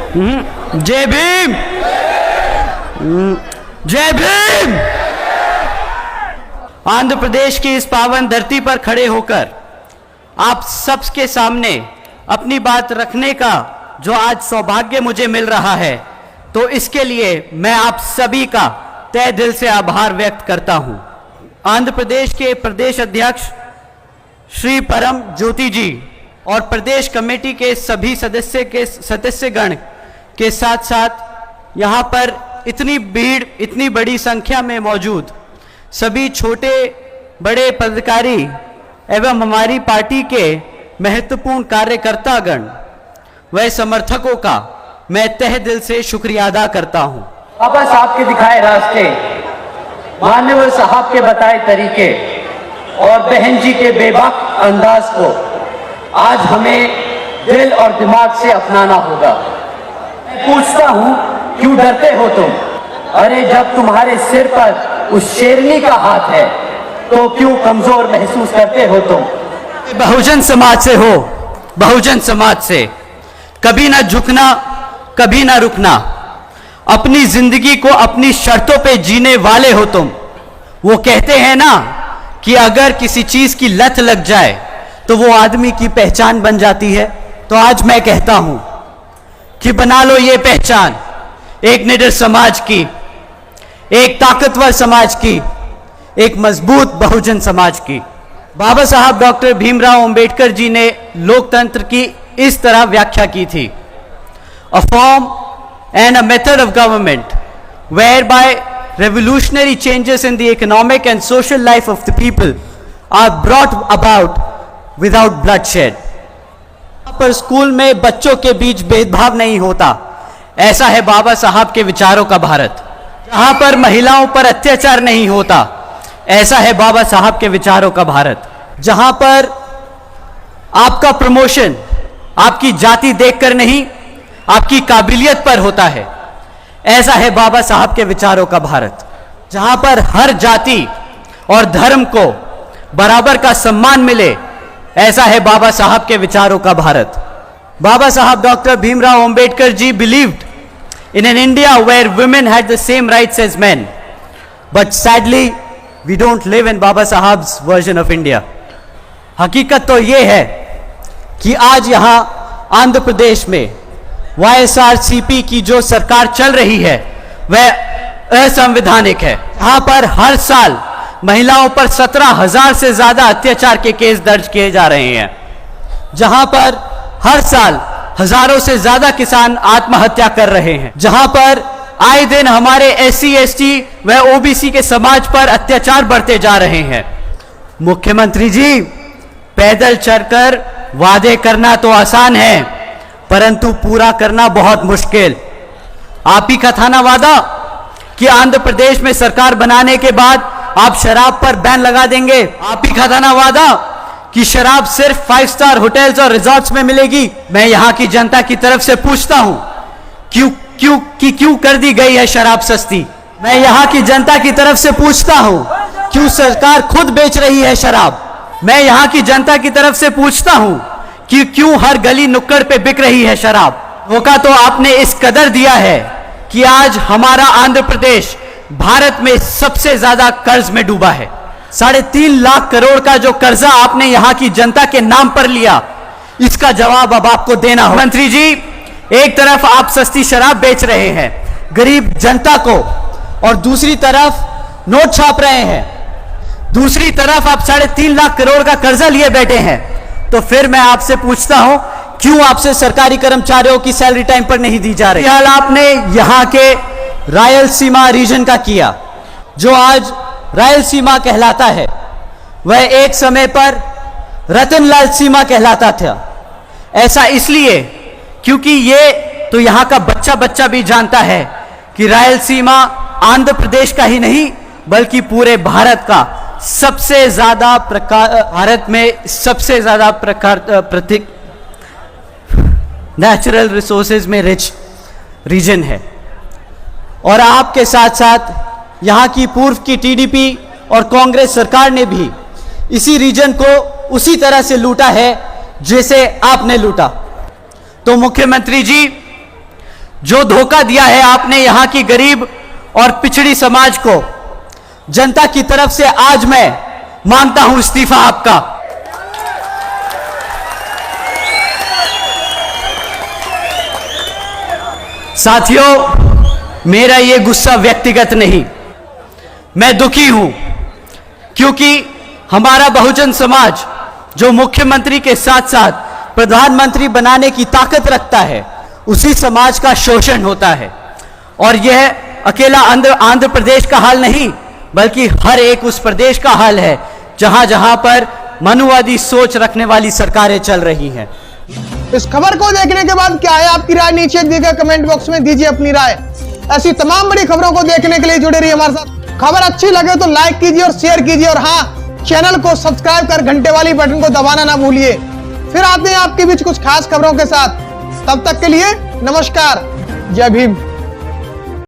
जय भीम, जय भीम। आंध्र प्रदेश की इस पावन धरती पर खड़े होकर आप सबके सामने अपनी बात रखने का जो आज सौभाग्य मुझे मिल रहा है, तो इसके लिए मैं आप सभी का तहे दिल से आभार व्यक्त करता हूं। आंध्र प्रदेश के प्रदेश अध्यक्ष श्री परम ज्योति जी और प्रदेश कमेटी के सभी सदस्यगण के साथ साथ यहाँ पर इतनी भीड़, इतनी बड़ी संख्या में मौजूद सभी छोटे बड़े पदाधिकारी एवं हमारी पार्टी के महत्वपूर्ण कार्यकर्तागण व समर्थकों का मैं तहे दिल से शुक्रिया अदा करता हूं। बाबा साहब के दिखाए रास्ते, मान्यवर साहब के बताए तरीके और बहन जी के बेबाक अंदाज को आज हमें दिल और दिमाग से अपनाना होगा। मैं पूछता हूं, क्यों डरते हो तुम? अरे जब तुम्हारे सिर पर उस शेरनी का हाथ है तो क्यों कमजोर महसूस करते हो तुम? बहुजन समाज से हो, बहुजन समाज से कभी ना झुकना, कभी ना रुकना, अपनी जिंदगी को अपनी शर्तों पे जीने वाले हो तुम। वो कहते हैं ना कि अगर किसी चीज की लत लग जाए तो वो आदमी की पहचान बन जाती है। तो आज मैं कहता हूं कि बना लो ये पहचान एक निडर समाज की, एक ताकतवर समाज की, एक मजबूत बहुजन समाज की। बाबा साहब डॉक्टर भीमराव अंबेडकर जी ने लोकतंत्र की इस तरह व्याख्या की थी, a form and a method of government whereby revolutionary changes in the economic and social life of the people are brought about without bloodshed। पर स्कूल में बच्चों के बीच भेदभाव नहीं होता, ऐसा है बाबा साहब के विचारों का भारत। जहां पर महिलाओं पर अत्याचार नहीं होता, ऐसा है बाबा साहब के विचारों का भारत। जहां पर आपका प्रमोशन आपकी जाति देखकर नहीं, आपकी काबिलियत पर होता है, ऐसा है बाबा साहब के विचारों का भारत। जहां पर हर जाति और धर्म को बराबर का सम्मान मिले, ऐसा है बाबा साहब के विचारों का Bharat. Baba Saheb doctor Bhimrao Ambedkar ji believed in an India where women had the same rights as men, but sadly we don't live in Baba Sahab's version of India। हकीकत तो ये है कि आज यहाँ आंध्र प्रदेश में YSRCP की जो सरकार चल रही है वह असंवैधानिक है। यहाँ पर हर साल महिलाओं पर 17,000 से ज्यादा अत्याचार के केस दर्ज किए जा रहे हैं। जहां पर हर साल हजारों से ज्यादा किसान आत्महत्या कर रहे हैं। जहां पर आए दिन हमारे SC ST व OBC के समाज पर अत्याचार बढ़ते जा रहे हैं। मुख्यमंत्री जी, पैदल चलकर वादे करना तो आसान है, परंतु पूरा करना बहुत मुश्किल। आप ही का था ना वादा कि आंध्र प्रदेश में सरकार बनाने के बाद आप शराब पर बैन लगा देंगे। आप ही का था ना वादा कि शराब सिर्फ 5 स्टार होटल्स और रिजॉर्ट्स में मिलेगी। मैं यहां की जनता की तरफ से पूछता हूं, क्यों कर दी गई है शराब सस्ती? मैं यहां की जनता की तरफ से पूछता हूं, क्यों सरकार खुद बेच रही है शराब? मैं यहां की जनता की तरफ से पूछता हूं कि क्यों हर गली नुक्कड़ पे बिक रही है शराब? धोखा तो आपने इस कदर दिया है कि आज हमारा आंध्र प्रदेश भारत में सबसे ज्यादा कर्ज में डूबा है। 3.5 लाख करोड़ का जो कर्जा आपने यहां की जनता के नाम पर लिया, इसका जवाब अब आपको देना होगा। मंत्री जी, एक तरफ आप सस्ती शराब बेच रहे हैं गरीब जनता को, और दूसरी तरफ नोट छाप रहे हैं, दूसरी तरफ आप 3.5 लाख करोड़ का कर्जा लिए बैठे हैं। तो फिर मैं आपसे पूछता हूं, क्यों आपसे सरकारी कर्मचारियों की सैलरी टाइम पर नहीं दी जा रही? हाल आपने यहां के रायलसीमा रीजन का किया, जो आज रायलसीमा कहलाता है, वह एक समय पर रतनलाल सीमा कहलाता था। ऐसा इसलिए क्योंकि ये तो यहां का बच्चा बच्चा भी जानता है कि रायलसीमा आंध्र प्रदेश का ही नहीं बल्कि पूरे भारत का सबसे ज्यादा भारत में सबसे ज्यादा नेचुरल रिसोर्सेज में रिच रीजन है। और आपके साथ साथ यहाँ की पूर्व की TDP और कांग्रेस सरकार ने भी इसी रीजन को उसी तरह से लूटा है जैसे आपने लूटा। तो मुख्यमंत्री जी, जो धोखा दिया है आपने यहां की गरीब और पिछड़ी समाज को, जनता की तरफ से आज मैं मांगता हूं इस्तीफा आपका। साथियों, मेरा यह गुस्सा व्यक्तिगत नहीं, मैं दुखी हूं क्योंकि हमारा बहुजन समाज जो मुख्यमंत्री के साथ साथ प्रधानमंत्री बनाने की ताकत रखता है, उसी समाज का शोषण होता है। और यह अकेला आंध्र प्रदेश का हाल नहीं, बल्कि हर एक उस प्रदेश का हाल है जहां जहां पर मनुवादी सोच रखने वाली सरकारें चल रही हैं। इस खबर को देखने के बाद क्या है आपकी राय, नीचे दिए गए कमेंट बॉक्स में दीजिए अपनी राय। ऐसी तमाम बड़ी खबरों को देखने के लिए जुड़े रहिए हमारे साथ। खबर अच्छी लगे तो लाइक कीजिए और शेयर कीजिए, और हाँ, चैनल को सब्सक्राइब कर घंटे वाली बटन को दबाना ना भूलिए। फिर आते हैं आपके बीच कुछ खास खबरों के साथ। तब तक के लिए नमस्कार, जय भीम।